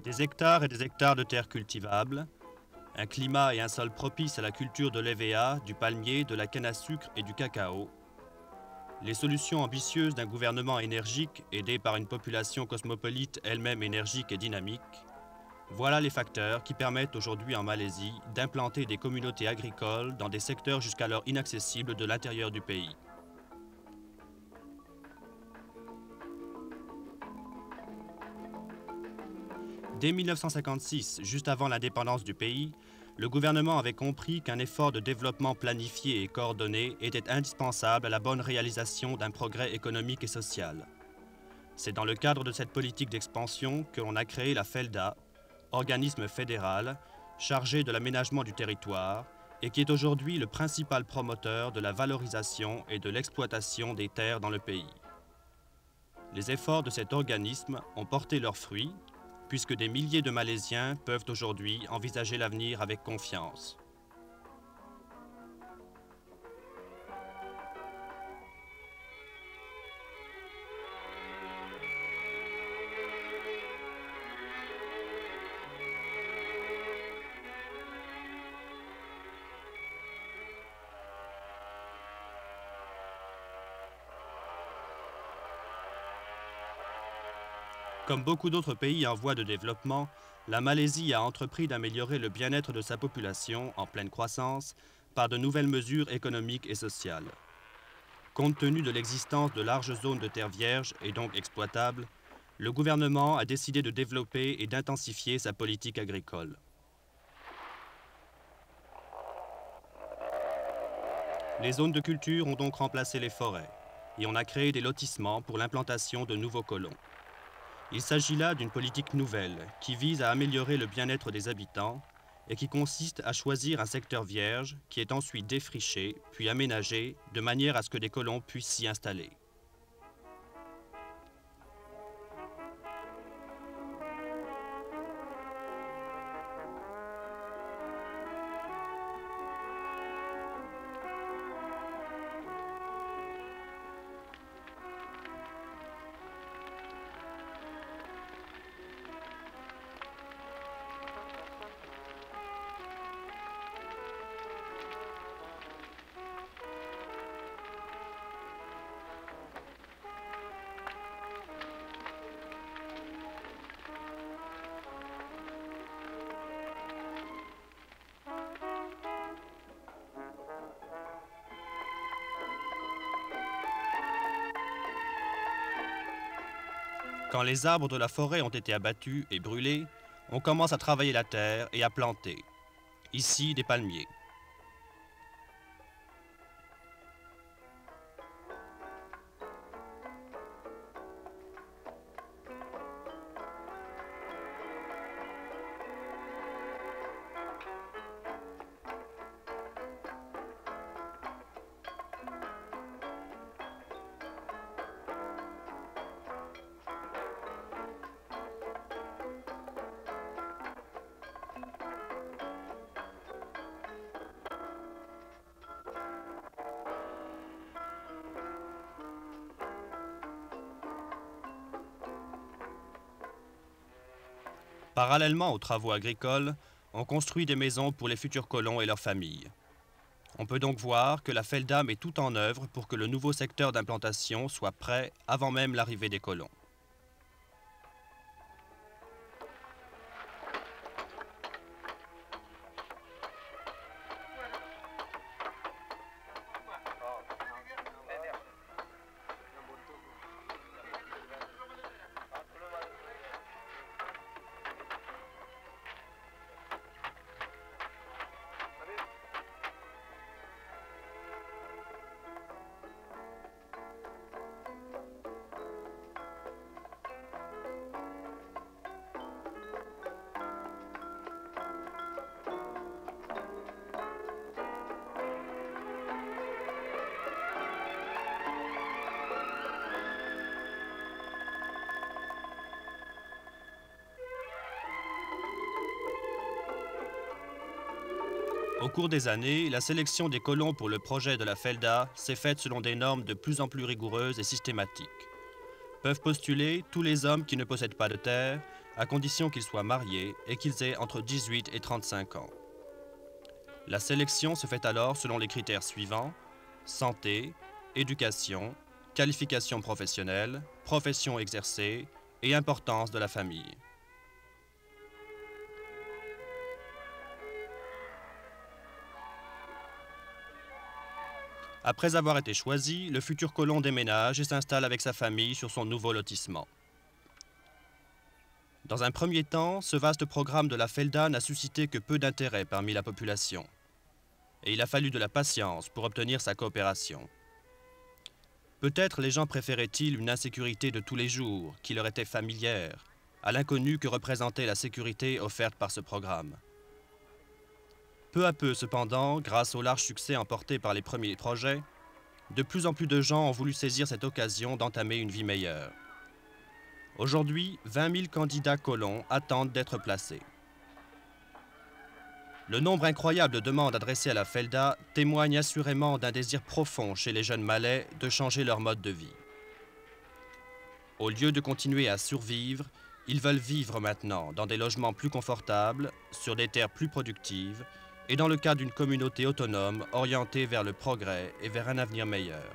Des hectares et des hectares de terres cultivables, un climat et un sol propices à la culture de l'EVA, du palmier, de la canne à sucre et du cacao, les solutions ambitieuses d'un gouvernement énergique aidé par une population cosmopolite elle-même énergique et dynamique, voilà les facteurs qui permettent aujourd'hui en Malaisie d'implanter des communautés agricoles dans des secteurs jusqu'alors inaccessibles de l'intérieur du pays. Dès 1956, juste avant l'indépendance du pays, le gouvernement avait compris qu'un effort de développement planifié et coordonné était indispensable à la bonne réalisation d'un progrès économique et social. C'est dans le cadre de cette politique d'expansion que l'on a créé la FELDA, organisme fédéral chargé de l'aménagement du territoire et qui est aujourd'hui le principal promoteur de la valorisation et de l'exploitation des terres dans le pays. Les efforts de cet organisme ont porté leurs fruits, puisque des milliers de Malaisiens peuvent aujourd'hui envisager l'avenir avec confiance. Comme beaucoup d'autres pays en voie de développement, la Malaisie a entrepris d'améliorer le bien-être de sa population en pleine croissance par de nouvelles mesures économiques et sociales. Compte tenu de l'existence de larges zones de terres vierges et donc exploitables, le gouvernement a décidé de développer et d'intensifier sa politique agricole. Les zones de culture ont donc remplacé les forêts et on a créé des lotissements pour l'implantation de nouveaux colons. Il s'agit là d'une politique nouvelle qui vise à améliorer le bien-être des habitants et qui consiste à choisir un secteur vierge qui est ensuite défriché puis aménagé de manière à ce que des colons puissent s'y installer. Quand les arbres de la forêt ont été abattus et brûlés, on commence à travailler la terre et à planter. Ici, des palmiers. Parallèlement aux travaux agricoles, on construit des maisons pour les futurs colons et leurs familles. On peut donc voir que la FELDA met tout en œuvre pour que le nouveau secteur d'implantation soit prêt avant même l'arrivée des colons. Au cours des années, la sélection des colons pour le projet de la FELDA s'est faite selon des normes de plus en plus rigoureuses et systématiques. Peuvent postuler tous les hommes qui ne possèdent pas de terre, à condition qu'ils soient mariés et qu'ils aient entre 18 et 35 ans. La sélection se fait alors selon les critères suivants: santé, éducation, qualification professionnelle, profession exercée et importance de la famille. Après avoir été choisi, le futur colon déménage et s'installe avec sa famille sur son nouveau lotissement. Dans un premier temps, ce vaste programme de la Felda n'a suscité que peu d'intérêt parmi la population. Et il a fallu de la patience pour obtenir sa coopération. Peut-être les gens préféraient-ils une insécurité de tous les jours, qui leur était familière, à l'inconnu que représentait la sécurité offerte par ce programme. Peu à peu, cependant, grâce au large succès emporté par les premiers projets, de plus en plus de gens ont voulu saisir cette occasion d'entamer une vie meilleure. Aujourd'hui, 20 000 candidats colons attendent d'être placés. Le nombre incroyable de demandes adressées à la Felda témoigne assurément d'un désir profond chez les jeunes Malais de changer leur mode de vie. Au lieu de continuer à survivre, ils veulent vivre maintenant dans des logements plus confortables, sur des terres plus productives et dans le cadre d'une communauté autonome orientée vers le progrès et vers un avenir meilleur.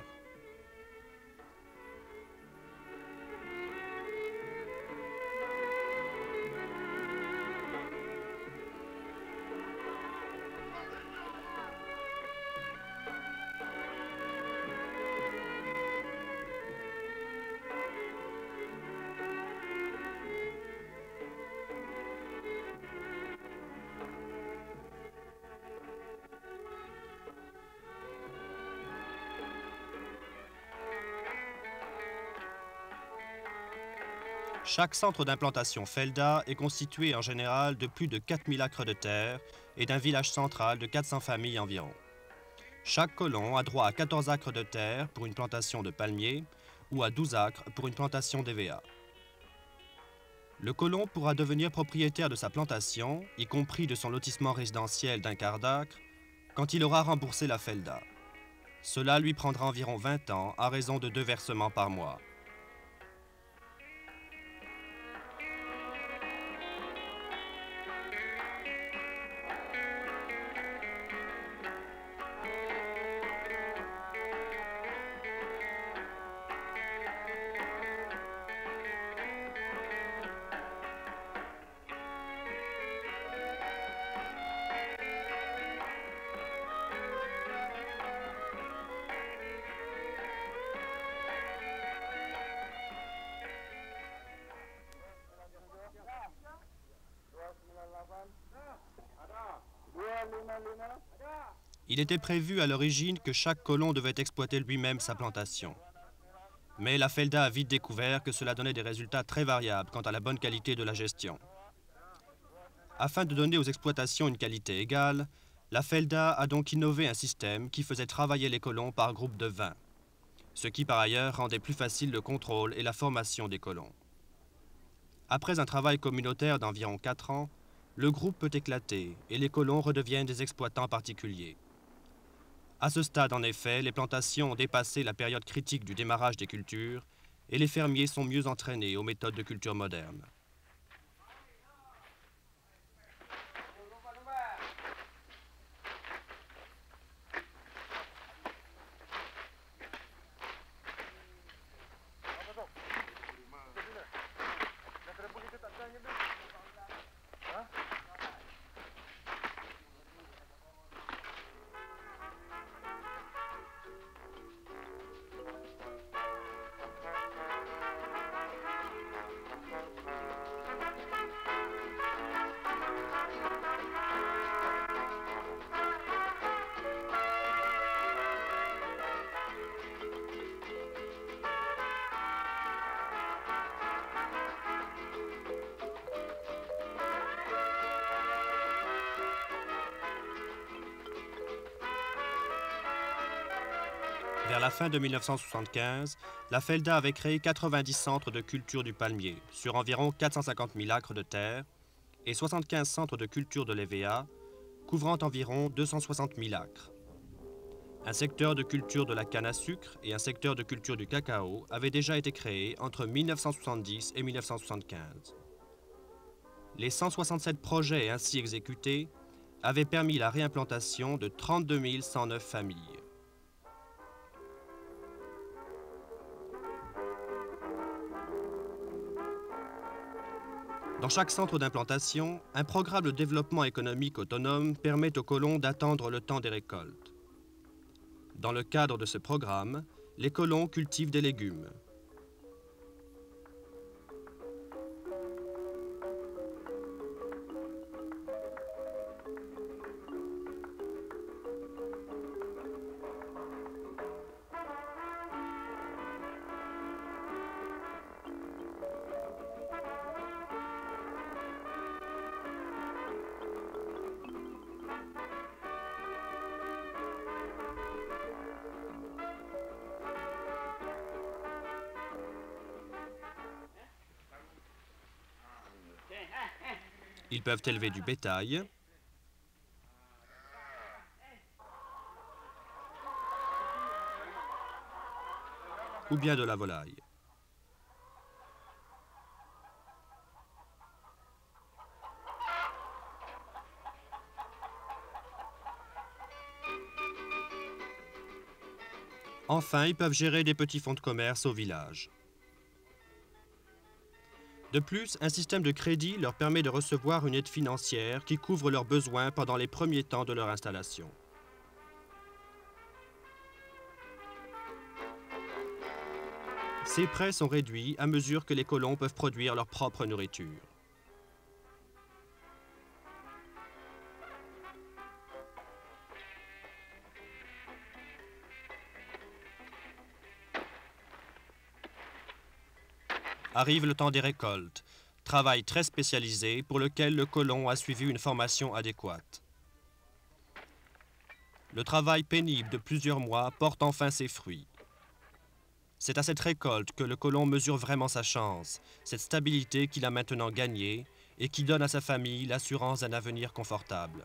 Chaque centre d'implantation Felda est constitué en général de plus de 4000 acres de terre et d'un village central de 400 familles environ. Chaque colon a droit à 14 acres de terre pour une plantation de palmiers ou à 12 acres pour une plantation d'EVA. Le colon pourra devenir propriétaire de sa plantation, y compris de son lotissement résidentiel d'un quart d'acre, quand il aura remboursé la Felda. Cela lui prendra environ 20 ans à raison de 2 versements par mois. Il était prévu à l'origine que chaque colon devait exploiter lui-même sa plantation. Mais la Felda a vite découvert que cela donnait des résultats très variables quant à la bonne qualité de la gestion. Afin de donner aux exploitations une qualité égale, la Felda a donc innové un système qui faisait travailler les colons par groupe de 20, ce qui par ailleurs rendait plus facile le contrôle et la formation des colons. Après un travail communautaire d'environ 4 ans, le groupe peut éclater et les colons redeviennent des exploitants particuliers. À ce stade, en effet, les plantations ont dépassé la période critique du démarrage des cultures et les fermiers sont mieux entraînés aux méthodes de culture moderne. Vers la fin de 1975, la Felda avait créé 90 centres de culture du palmier sur environ 450 000 acres de terre et 75 centres de culture de l'EVA, couvrant environ 260 000 acres. Un secteur de culture de la canne à sucre et un secteur de culture du cacao avaient déjà été créés entre 1970 et 1975. Les 167 projets ainsi exécutés avaient permis la réimplantation de 32 109 familles. Dans chaque centre d'implantation, un programme de développement économique autonome permet aux colons d'attendre le temps des récoltes. Dans le cadre de ce programme, les colons cultivent des légumes. Ils peuvent élever du bétail, ou bien de la volaille. Enfin, ils peuvent gérer des petits fonds de commerce au village. De plus, un système de crédit leur permet de recevoir une aide financière qui couvre leurs besoins pendant les premiers temps de leur installation. Ces prêts sont réduits à mesure que les colons peuvent produire leur propre nourriture. Arrive le temps des récoltes, travail très spécialisé pour lequel le colon a suivi une formation adéquate. Le travail pénible de plusieurs mois porte enfin ses fruits. C'est à cette récolte que le colon mesure vraiment sa chance, cette stabilité qu'il a maintenant gagnée et qui donne à sa famille l'assurance d'un avenir confortable.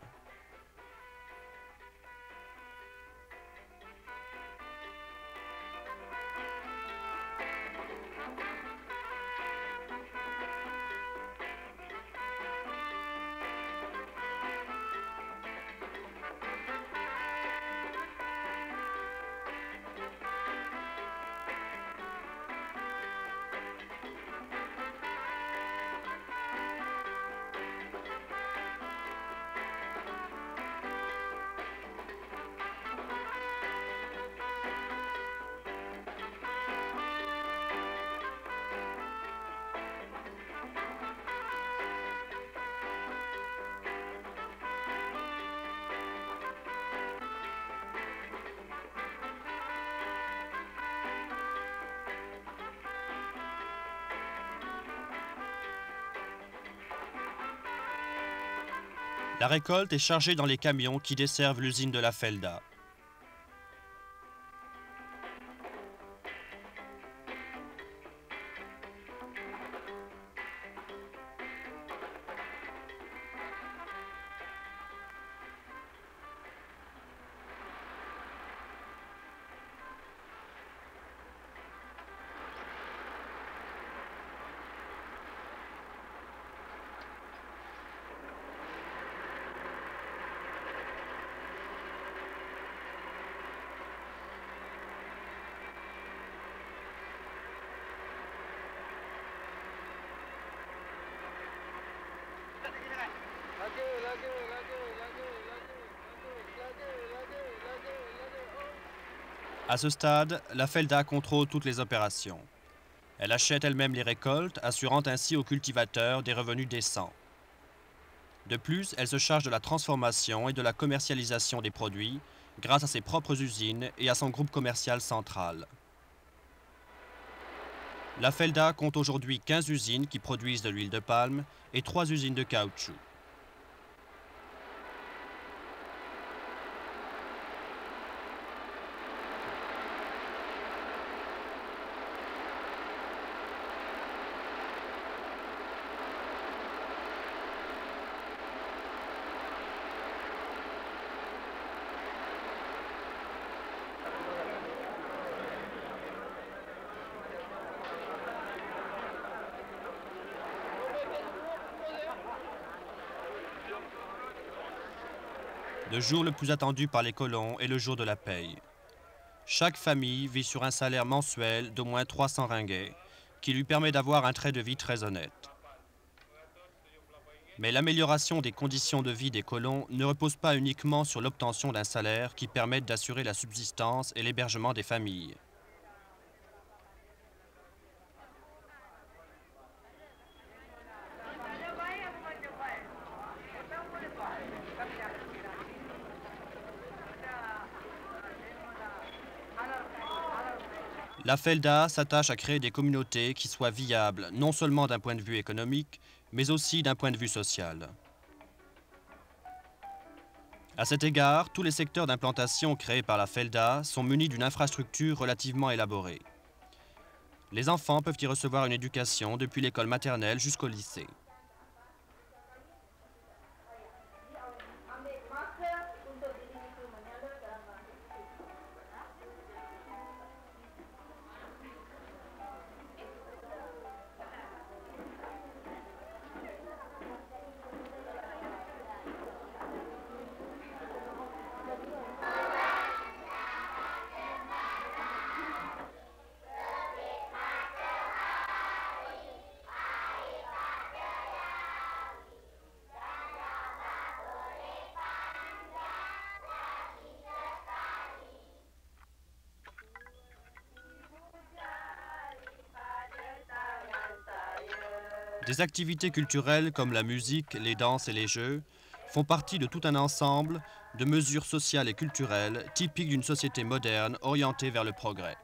La récolte est chargée dans les camions qui desservent l'usine de la Felda. À ce stade, la Felda contrôle toutes les opérations. Elle achète elle-même les récoltes, assurant ainsi aux cultivateurs des revenus décents. De plus, elle se charge de la transformation et de la commercialisation des produits grâce à ses propres usines et à son groupe commercial central. La Felda compte aujourd'hui 15 usines qui produisent de l'huile de palme et 3 usines de caoutchouc. Le jour le plus attendu par les colons est le jour de la paye. Chaque famille vit sur un salaire mensuel d'au moins 300 ringgits, qui lui permet d'avoir un trait de vie très honnête. Mais l'amélioration des conditions de vie des colons ne repose pas uniquement sur l'obtention d'un salaire qui permette d'assurer la subsistance et l'hébergement des familles. La FELDA s'attache à créer des communautés qui soient viables, non seulement d'un point de vue économique, mais aussi d'un point de vue social. À cet égard, tous les secteurs d'implantation créés par la FELDA sont munis d'une infrastructure relativement élaborée. Les enfants peuvent y recevoir une éducation depuis l'école maternelle jusqu'au lycée. Des activités culturelles comme la musique, les danses et les jeux font partie de tout un ensemble de mesures sociales et culturelles typiques d'une société moderne orientée vers le progrès.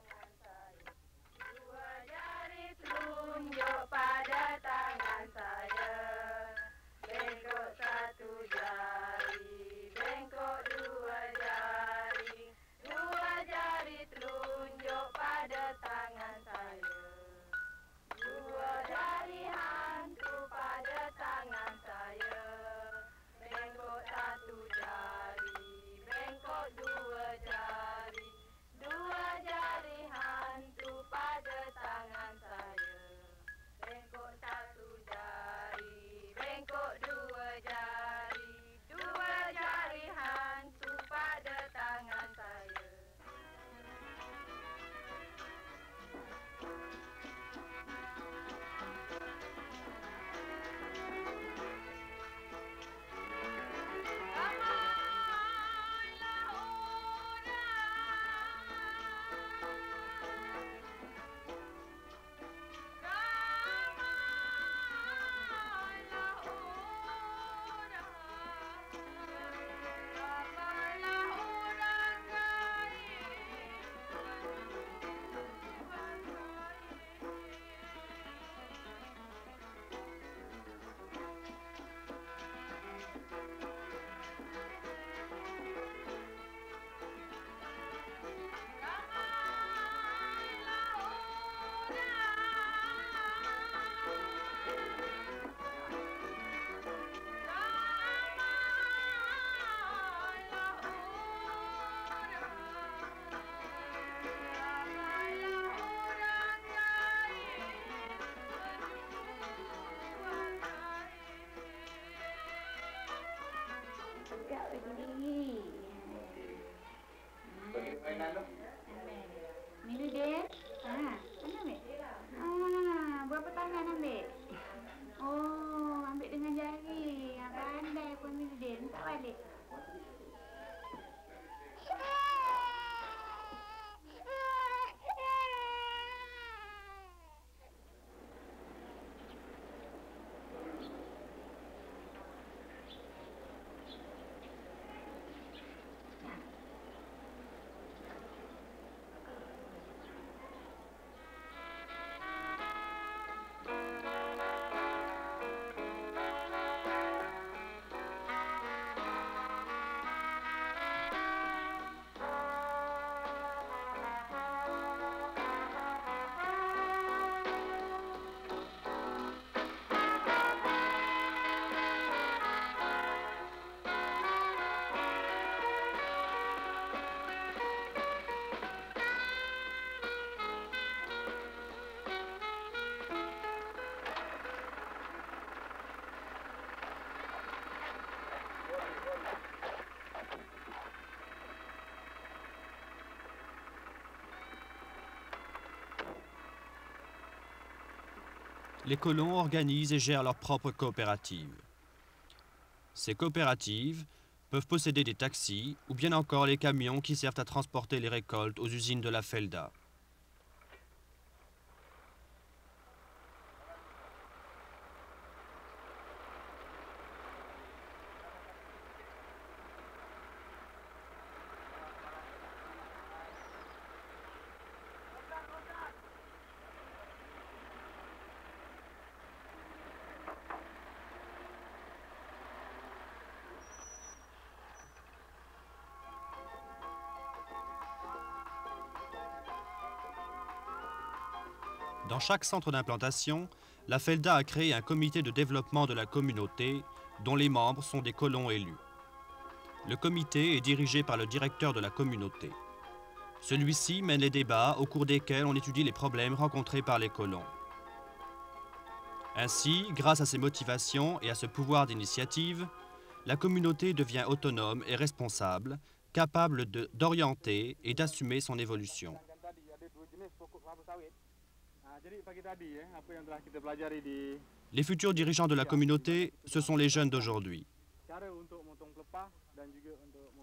Ni dia. Mana ambil? Berapa tangan ambil? Oh, ambil dengan jari. Pandai pun ni dia. Tak balik. les colons organisent et gèrent leurs propres coopératives. Ces coopératives peuvent posséder des taxis ou bien encore les camions qui servent à transporter les récoltes aux usines de la Felda. Dans chaque centre d'implantation, la Felda a créé un comité de développement de la communauté dont les membres sont des colons élus. Le comité est dirigé par le directeur de la communauté. Celui-ci mène les débats au cours desquels on étudie les problèmes rencontrés par les colons. Ainsi, grâce à ces motivations et à ce pouvoir d'initiative, la communauté devient autonome et responsable, capable d'orienter et d'assumer son évolution. Les futurs dirigeants de la communauté, ce sont les jeunes d'aujourd'hui.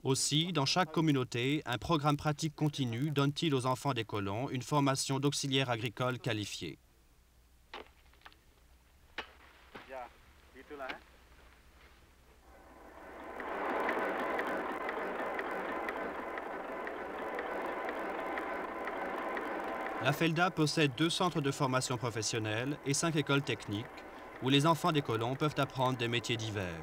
Aussi, dans chaque communauté, un programme pratique continu donne-t-il aux enfants des colons une formation d'auxiliaires agricoles qualifiés. La Felda possède 2 centres de formation professionnelle et 5 écoles techniques où les enfants des colons peuvent apprendre des métiers divers.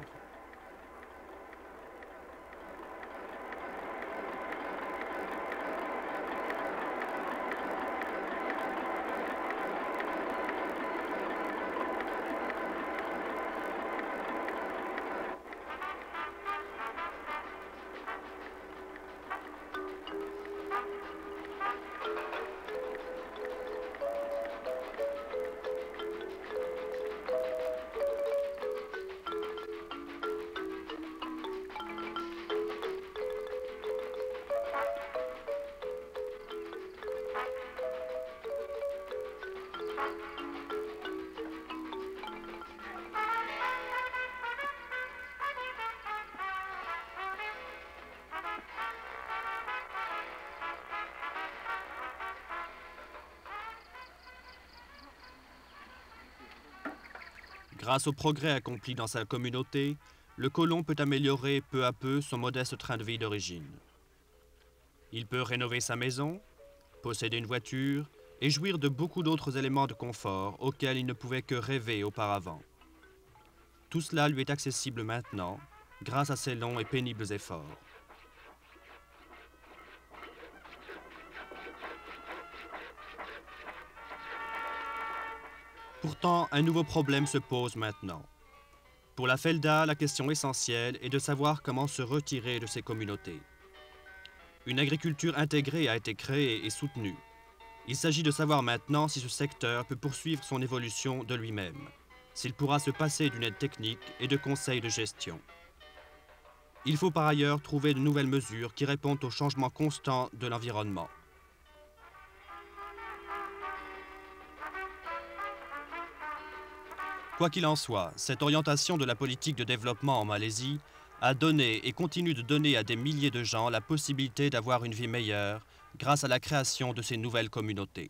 Grâce au progrès accompli dans sa communauté, le colon peut améliorer peu à peu son modeste train de vie d'origine. Il peut rénover sa maison, posséder une voiture et jouir de beaucoup d'autres éléments de confort auxquels il ne pouvait que rêver auparavant. Tout cela lui est accessible maintenant grâce à ses longs et pénibles efforts. Pourtant, un nouveau problème se pose maintenant. Pour la Felda, la question essentielle est de savoir comment se retirer de ces communautés. Une agriculture intégrée a été créée et soutenue. Il s'agit de savoir maintenant si ce secteur peut poursuivre son évolution de lui-même, s'il pourra se passer d'une aide technique et de conseils de gestion. Il faut par ailleurs trouver de nouvelles mesures qui répondent aux changements constants de l'environnement. Quoi qu'il en soit, cette orientation de la politique de développement en Malaisie a donné et continue de donner à des milliers de gens la possibilité d'avoir une vie meilleure grâce à la création de ces nouvelles communautés.